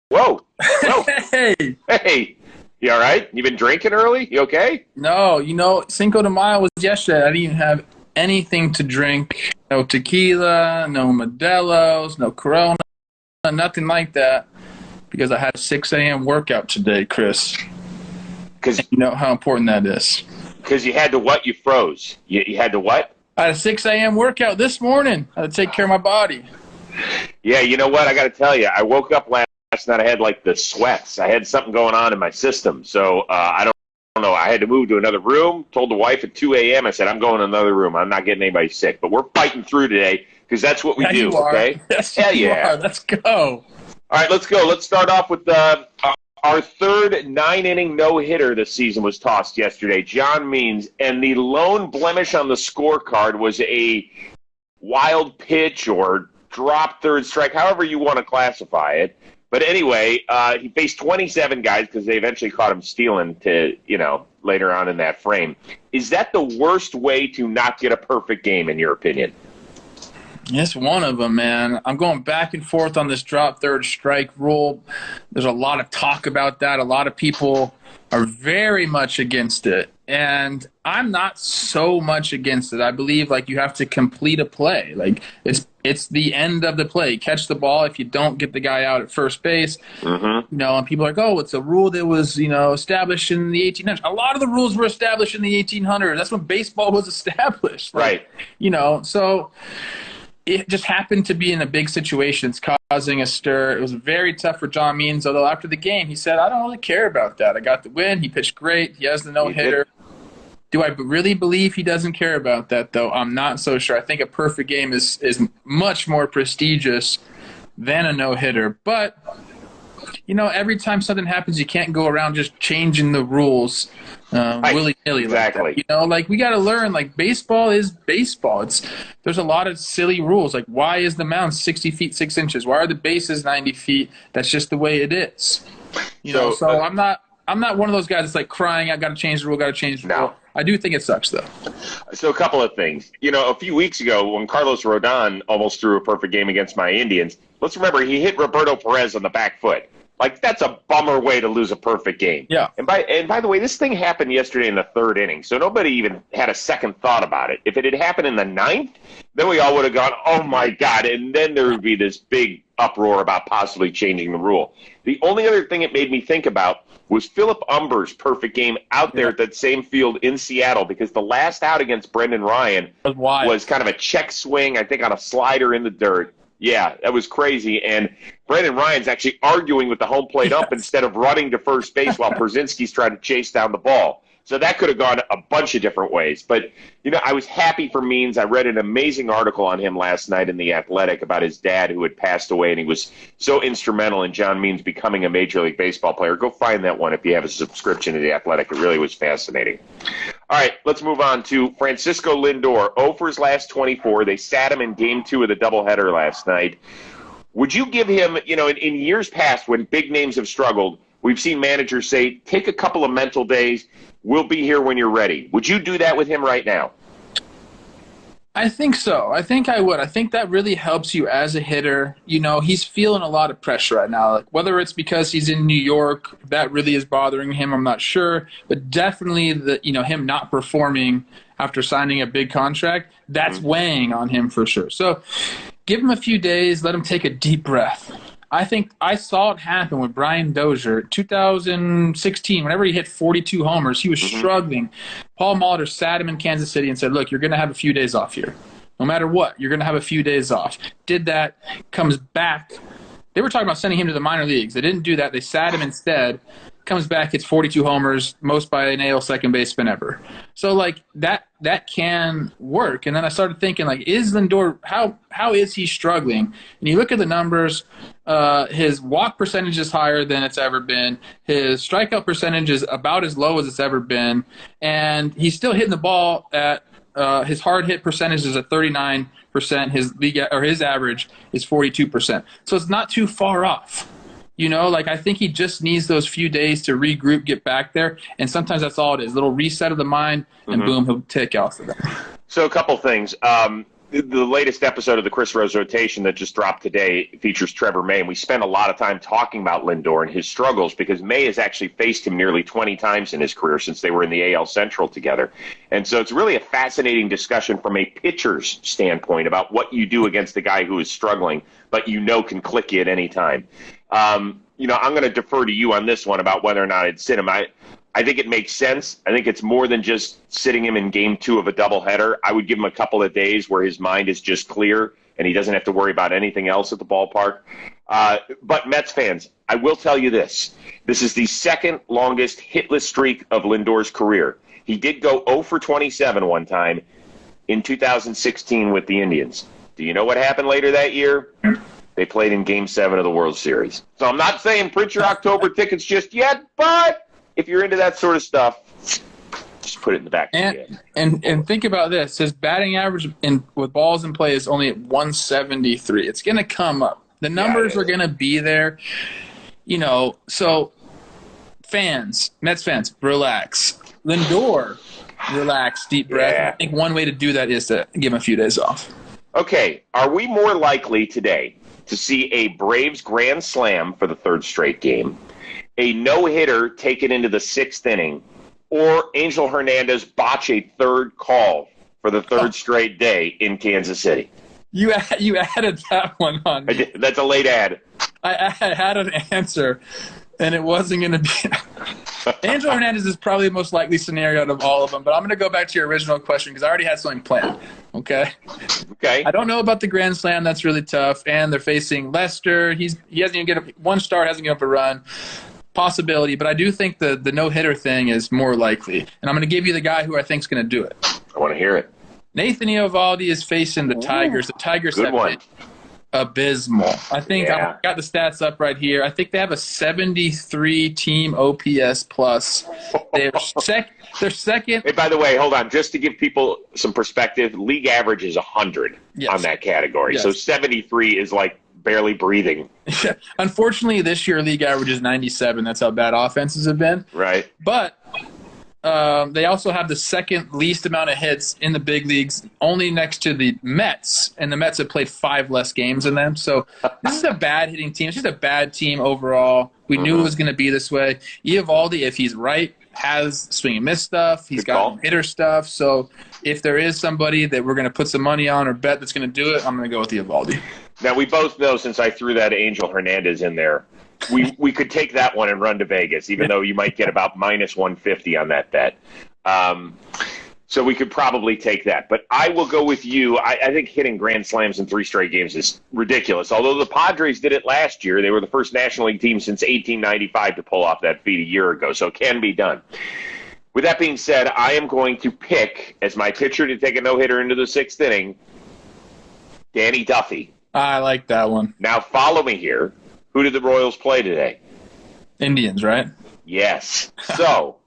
Whoa. Whoa. Hey. Hey. You all right? You been drinking early? You okay? No, Cinco de Mayo was yesterday. I didn't even have anything to drink. No tequila, no Modelo's, no Corona, nothing like that. Because I had a 6 a.m. workout today, Chris. Because you know how important that is. Because you had to what? You froze. You had to what? I had a 6 a.m. workout this morning. I had to take care of my body. Yeah, you know what? I got to tell you, I woke up last night. I had like the sweats. I had something going on in my system. So I don't know. I had to move to another room. Told the wife at 2 a.m. I said, I'm going to another room. I'm not getting anybody sick. But we're fighting through today because that's what we do, okay? Yes, you are. Let's go. All right, let's go. Let's start off with our third 9-inning no-hitter this season was tossed yesterday. John Means, and the lone blemish on the scorecard was a wild pitch or drop third strike, however you want to classify it. But anyway, he faced 27 guys because they eventually caught him stealing later on in that frame. Is that the worst way to not get a perfect game, in your opinion? It's one of them, man. I'm going back and forth on this drop third strike rule. There's a lot of talk about that. A lot of people are very much against it. And I'm not so much against it. I believe you have to complete a play. It's the end of the play. Catch the ball if you don't get the guy out at first base. Mm-hmm. And people are like, oh, it's a rule that was, established in the 1800s. A lot of the rules were established in the 1800s. That's when baseball was established. Right. So it just happened to be in a big situation. It's causing a stir. It was very tough for John Means, although after the game he said, I don't really care about that. I got the win. He pitched great. He has the no-hitter. Do I really believe he doesn't care about that, though? I'm not so sure. I think a perfect game is much more prestigious than a no-hitter. But, every time something happens, you can't go around just changing the rules willy-nilly. Exactly. Like that. We got to learn, baseball is baseball. There's a lot of silly rules. Why is the mound 60 feet 6 inches? Why are the bases 90 feet? That's just the way it is. So I'm not one of those guys that's crying, I got to change the rule, No. I do think it sucks, though. So a couple of things. A few weeks ago when Carlos Rodon almost threw a perfect game against my Indians, let's remember he hit Roberto Perez on the back foot. That's a bummer way to lose a perfect game. Yeah. And by the way, this thing happened yesterday in the third inning, so nobody even had a second thought about it. If it had happened in the ninth, then we all would have gone, oh, my God, and then there would be this big uproar about possibly changing the rule. The only other thing it made me think about was Philip Umber's perfect game out there at that same field in Seattle, because the last out against Brendan Ryan was kind of a check swing, I think, on a slider in the dirt. Yeah, that was crazy. And Brendan Ryan's actually arguing with the home plate ump instead of running to first base while Brzezinski's trying to chase down the ball. So that could have gone a bunch of different ways. But, I was happy for Means. I read an amazing article on him last night in The Athletic about his dad who had passed away, and he was so instrumental in John Means becoming a Major League Baseball player. Go find that one if you have a subscription to The Athletic. It really was fascinating. All right, let's move on to Francisco Lindor. 0 for his last 24. They sat him in Game 2 of the doubleheader last night. Would you give him, in years past when big names have struggled, we've seen managers say, take a couple of mental days. We'll be here when you're ready. Would you do that with him right now? I think so. I think I would. I think that really helps you as a hitter. He's feeling a lot of pressure right now. Whether it's because he's in New York, that really is bothering him, I'm not sure. But definitely him not performing after signing a big contract, that's weighing on him for sure. So give him a few days, let him take a deep breath. I think I saw it happen with Brian Dozier. 2016, whenever he hit 42 homers, he was struggling. Paul Molitor sat him in Kansas City and said, look, you're going to have a few days off here. No matter what, you're going to have a few days off. Did that, comes back. They were talking about sending him to the minor leagues. They didn't do that. They sat him instead. Comes back, hits 42 homers, most by an AL second baseman ever. So, that can work. And then I started thinking, is Lindor, how is he struggling? And you look at the numbers, his walk percentage is higher than it's ever been. His strikeout percentage is about as low as it's ever been. And he's still hitting the ball at his hard hit percentage is at 39%. His average is 42%. So it's not too far off. I think he just needs those few days to regroup, get back there, and sometimes that's all it is. A little reset of the mind, and boom, he'll take off of that. So a couple things. the latest episode of the Chris Rose rotation that just dropped today features Trevor May, and we spent a lot of time talking about Lindor and his struggles because May has actually faced him nearly 20 times in his career since they were in the AL Central together. And so it's really a fascinating discussion from a pitcher's standpoint about what you do against a guy who is struggling, but can click you at any time. I'm going to defer to you on this one about whether or not I'd sit him. I think it makes sense. I think it's more than just sitting him in game 2 of a doubleheader. I would give him a couple of days where his mind is just clear and he doesn't have to worry about anything else at the ballpark. But Mets fans, I will tell you this. This is the second longest hitless streak of Lindor's career. He did go 0 for 27 one time in 2016 with the Indians. Do you know what happened later that year? They played in Game 7 of the World Series. So I'm not saying print your October tickets just yet, but if you're into that sort of stuff, just put it in the back of your head. And think about this. His batting average with balls in play is only at 173. It's going to come up. The numbers are going to be there. So Mets fans, relax. Lindor, relax, deep breath. Yeah. I think one way to do that is to give him a few days off. Okay, are we more likely today to see a Braves grand slam for the third straight game, a no-hitter taken into the 6th inning, or Angel Hernandez botch a third call for the third straight day in Kansas City? You added that one on. That's a late ad. I had an answer, and it wasn't going to be. Angel Hernandez is probably the most likely scenario out of all of them, but I'm going to go back to your original question because I already had something planned. Okay. I don't know about the Grand Slam. That's really tough. And they're facing Leicester. He hasn't even get one start, hasn't given up a run. Possibility, but I do think the no-hitter thing is more likely. And I'm going to give you the guy who I think is going to do it. I want to hear it. Nathan Eovaldi is facing the Tigers. The Tigers have been abysmal. I think I've got the stats up right here. I think they have a 73 team OPS plus. They're second. Hey, by the way, hold on. Just to give people some perspective, league average is 100 on that category. Yes. So 73 is like barely breathing. Unfortunately, this year league average is 97. That's how bad offenses have been. Right. But they also have the second least amount of hits in the big leagues, only next to the Mets. And the Mets have played 5 less games than them. So this is a bad hitting team. It's just a bad team overall. We knew it was going to be this way. Eovaldi, if he's right, has swing and miss stuff. He's got hitter stuff. So if there is somebody that we're going to put some money on or bet that's going to do it, I'm going to go with Eovaldi. Now, we both know, since I threw that Angel Hernandez in there, we could take that one and run to Vegas, even though you might get about minus 150 on that bet. So we could probably take that. But I will go with you. I think hitting grand slams in 3 straight games is ridiculous. Although the Padres did it last year. They were the first National League team since 1895 to pull off that feat a year ago. So it can be done. With that being said, I am going to pick, as my pitcher to take a no-hitter into the 6th inning, Danny Duffy. I like that one. Now follow me here. Who did the Royals play today? Indians, right? Yes. So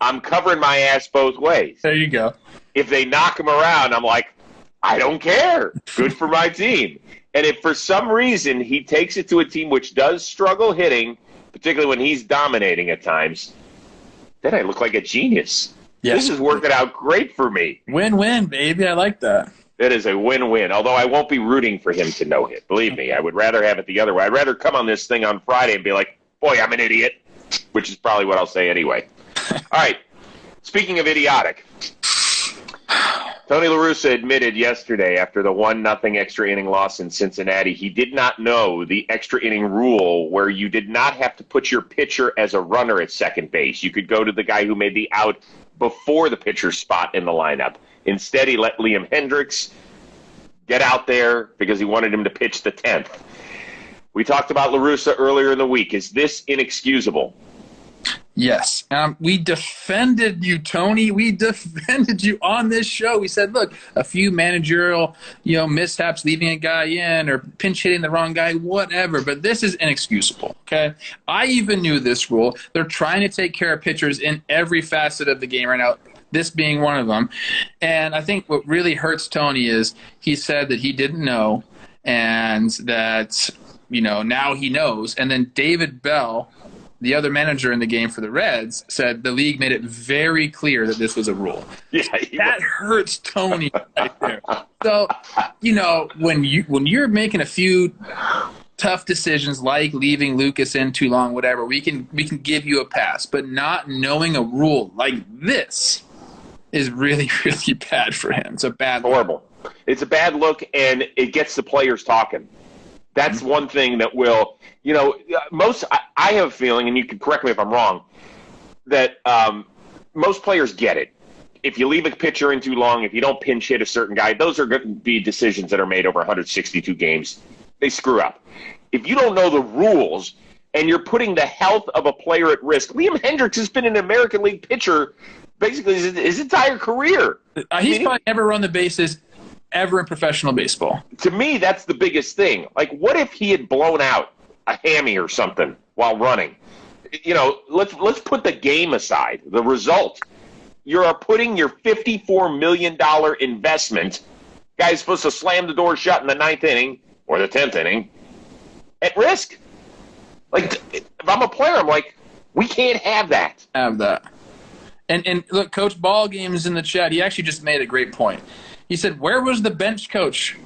I'm covering my ass both ways. There you go. If they knock him around, I'm like, I don't care. Good for my team. And if for some reason he takes it to a team which does struggle hitting, particularly when he's dominating at times, then I look like a genius. Yes. This is working out great for me. Win-win, baby. I like that. That is a win-win, although I won't be rooting for him to no-hit. Believe me, I would rather have it the other way. I'd rather come on this thing on Friday and be like, boy, I'm an idiot, which is probably what I'll say anyway. All right, speaking of idiotic, Tony La Russa admitted yesterday after the 1-0 extra inning loss in Cincinnati, he did not know the extra inning rule where you did not have to put your pitcher as a runner at second base. You could go to the guy who made the out before the pitcher's spot in the lineup. Instead, he let Liam Hendricks get out there because he wanted him to pitch the 10th. We talked about La Russa earlier in the week. Is this inexcusable? Yes. We defended you, Tony. We defended you on this show. We said, look, a few managerial, mishaps, leaving a guy in or pinch hitting the wrong guy, whatever. But this is inexcusable, okay? I even knew this rule. They're trying to take care of pitchers in every facet of the game right now, this being one of them. And I think what really hurts Tony is he said that he didn't know and that, now he knows. And then David Bell the other manager in the game for the Reds, said the league made it very clear that this was a rule. Yeah, that hurts Tony right there. So, when you're making a few tough decisions like leaving Lucas in too long, whatever, we can give you a pass. But not knowing a rule like this is really, really bad for him. It's a bad horrible. It's a bad look, and it gets the players talking. That's one thing that will, I have a feeling, and you can correct me if I'm wrong, that most players get it. If you leave a pitcher in too long, if you don't pinch hit a certain guy, those are going to be decisions that are made over 162 games. They screw up. If you don't know the rules and you're putting the health of a player at risk, Liam Hendricks has been an American League pitcher basically his entire career. He's probably never run the bases ever in professional baseball. To me, that's the biggest thing. Like, what if he had blown out a hammy or something while running? Let's put the game aside, the result. You're putting your $54 million investment, guy's supposed to slam the door shut in the 9th inning or the 10th inning, at risk. Like, if I'm a player, I'm like, we can't have that. And look, Coach Ballgame is in the chat. He actually just made a great point. He said, where was the bench coach?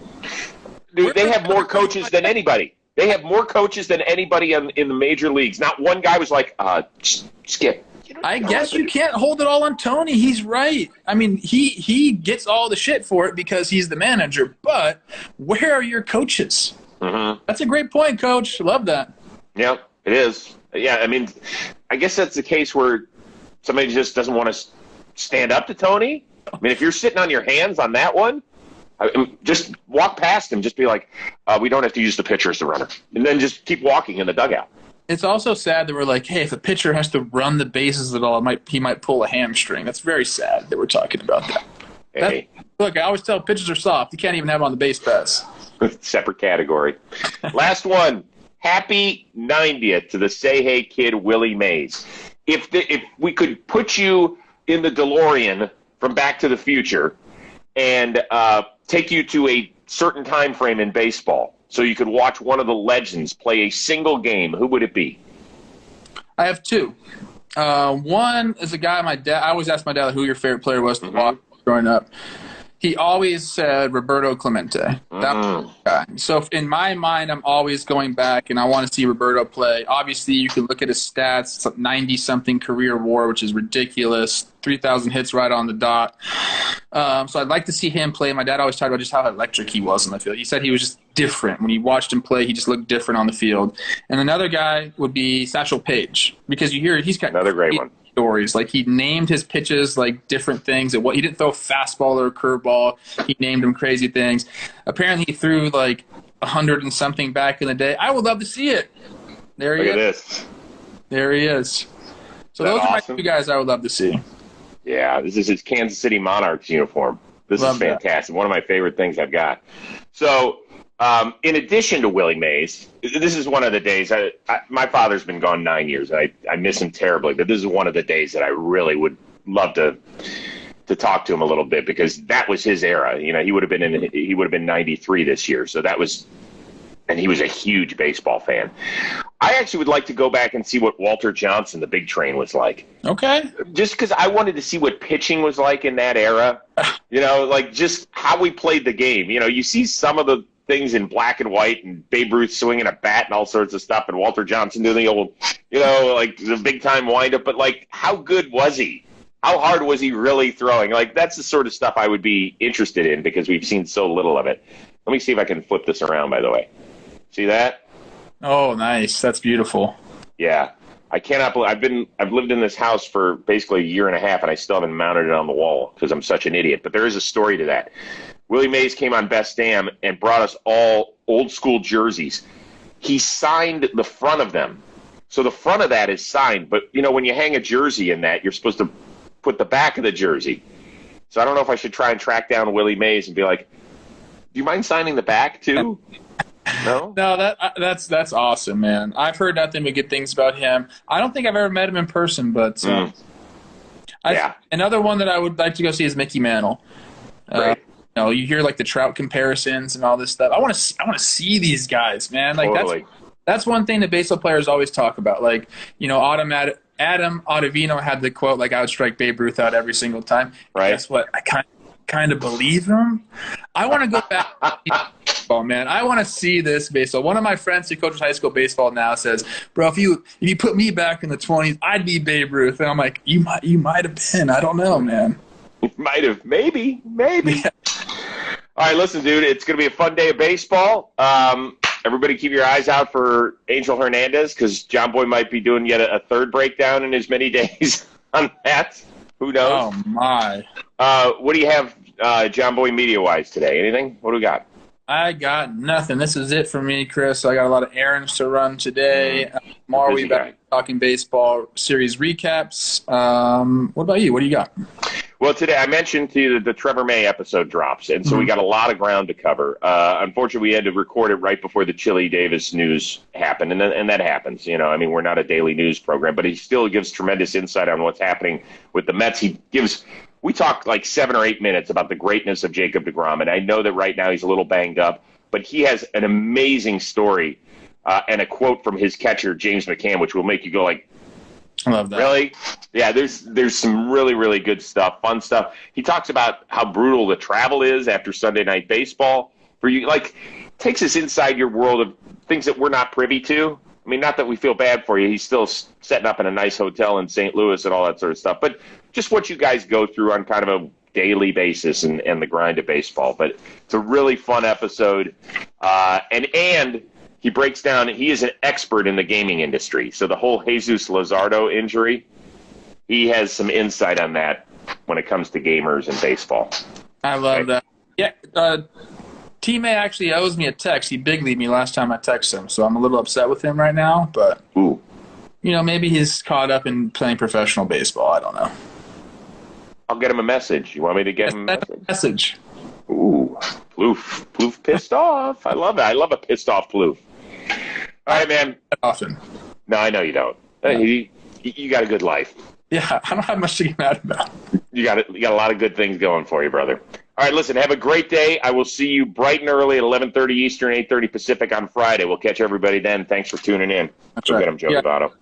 Dude, they have more coaches than anybody. They have more coaches than anybody in the major leagues. Not one guy was like, Skip. I guess you can't hold it all on Tony. He's right. I mean, he gets all the shit for it because he's the manager. But where are your coaches? Mm-hmm. That's a great point, Coach. Love that. Yeah, it is. Yeah, I mean, I guess that's the case where somebody just doesn't want to stand up to Tony. I mean, if you're sitting on your hands on that one, just walk past him. Just be like, we don't have to use the pitcher as the runner. And then just keep walking in the dugout. It's also sad that we're like, hey, if a pitcher has to run the bases at all, he might pull a hamstring. That's very sad that we're talking about that. Hey. Look, I always tell pitchers are soft. You can't even have them on the base pass. Separate category. Last one. Happy 90th to the Say Hey Kid, Willie Mays. If we could put you in the DeLorean from Back to the Future and take you to a certain time frame in baseball so you could watch one of the legends play a single game, who would it be? I have two. One is a guy I always ask my dad who your favorite player was to watch growing up. He always said Roberto Clemente. That was the guy. So in my mind, I'm always going back, and I want to see Roberto play. Obviously, you can look at his stats. It's like 90-something career WAR, which is ridiculous. 3,000 hits right on the dot. So I'd like to see him play. My dad always talked about just how electric he was on the field. He said he was just different. When you watched him play, he just looked different on the field. And another guy would be Satchel Paige, because you hear he's got another great one. Stories. Like, he named his pitches like different things. He didn't throw a fastball or a curveball. He named them crazy things. Apparently, he threw like 100 and something back in the day. I would love to see it. There he is. Look at this. There he is. So those are my two guys I would love to see. Yeah, this is his Kansas City Monarchs uniform. This is fantastic. One of my favorite things I've got. So, in addition to Willie Mays, this is one of the days. My father's been gone 9 years. I miss him terribly, but this is one of the days that I really would love to talk to him a little bit, because that was his era. He would have been 93 this year. So that was, and he was a huge baseball fan. I actually would like to go back and see what Walter Johnson, the Big Train, was like. Okay. Just because I wanted to see what pitching was like in that era. Like just how we played the game. You see some of the things in black and white, and Babe Ruth swinging a bat and all sorts of stuff, and Walter Johnson doing the old, like the big time windup. But like, how good was he? How hard was he really throwing? Like, that's the sort of stuff I would be interested in, because we've seen so little of it. Let me see if I can flip this around, by the way. See that? Oh, nice. That's beautiful. Yeah. I cannot believe I've lived in this house for basically a year and a half, and I still haven't mounted it on the wall because I'm such an idiot. But there is a story to that. Willie Mays came on Best Damn and brought us all old school jerseys. He signed the front of them. So the front of that is signed, but when you hang a jersey in that, you're supposed to put the back of the jersey. So I don't know if I should try and track down Willie Mays and be like, do you mind signing the back too? No, that's awesome, man. I've heard nothing but good things about him. I don't think I've ever met him in person, but another one that I would like to go see is Mickey Mantle. Right. You hear like the Trout comparisons and all this stuff. I want to see these guys, man. Like, totally. That's one thing that baseball players always talk about. Like, Adam Ottavino had the quote, like, I would strike Babe Ruth out every single time. Right. Guess what? I kind of believe him. I want to go back to baseball, man. I want to see this baseball. One of my friends who coaches high school baseball now says, bro, if you put me back in the 20s, I'd be Babe Ruth. And I'm like, you might have been. I don't know, man. You might have. Maybe. Yeah. All right, listen, dude, it's going to be a fun day of baseball. Everybody keep your eyes out for Angel Hernandez because Jomboy might be doing yet a third breakdown in as many days on that. Who knows? Oh, my. What do you have Jomboy media-wise today? Anything? What do we got? I got nothing. This is it for me, Chris. I got a lot of errands to run today. Tomorrow we back talking baseball series recaps. What about you? What do you got? Well, today I mentioned to you that the Trevor May episode drops, and so we got a lot of ground to cover. Unfortunately, we had to record it right before the Chili Davis news happened, and that happens. I mean, we're not a daily news program, but he still gives tremendous insight on what's happening with the Mets. We talked like 7 or 8 minutes about the greatness of Jacob deGrom, and I know that right now he's a little banged up, but he has an amazing story and a quote from his catcher, James McCann, which will make you go like, I love that. Really? Yeah, there's some really, really good stuff, fun stuff. He talks about how brutal the travel is after Sunday Night Baseball. For you, like, takes us inside your world of things that we're not privy to. I mean, not that we feel bad for you. He's still setting up in a nice hotel in St. Louis and all that sort of stuff. But just what you guys go through on kind of a daily basis and the grind of baseball. But it's a really fun episode. And he breaks down, he is an expert in the gaming industry. So the whole Jesus Luzardo injury, he has some insight on that when it comes to gamers and baseball. I love that. Yeah, T-May actually owes me a text. He big leagued me last time I texted him, so I'm a little upset with him right now. But, maybe he's caught up in playing professional baseball. I don't know. I'll get him a message. You want me to get him a message? Ooh, Plouffe pissed off. I love it. I love a pissed off Plouffe. All right, man. Often. No, I know you don't. You got a good life. Yeah, I don't have much to get mad about. You got a lot of good things going for you, brother. All right, listen, have a great day. I will see you bright and early at 11:30 Eastern, 8:30 Pacific on Friday. We'll catch everybody then. Thanks for tuning in. That's right. Get him, Joe Lovato.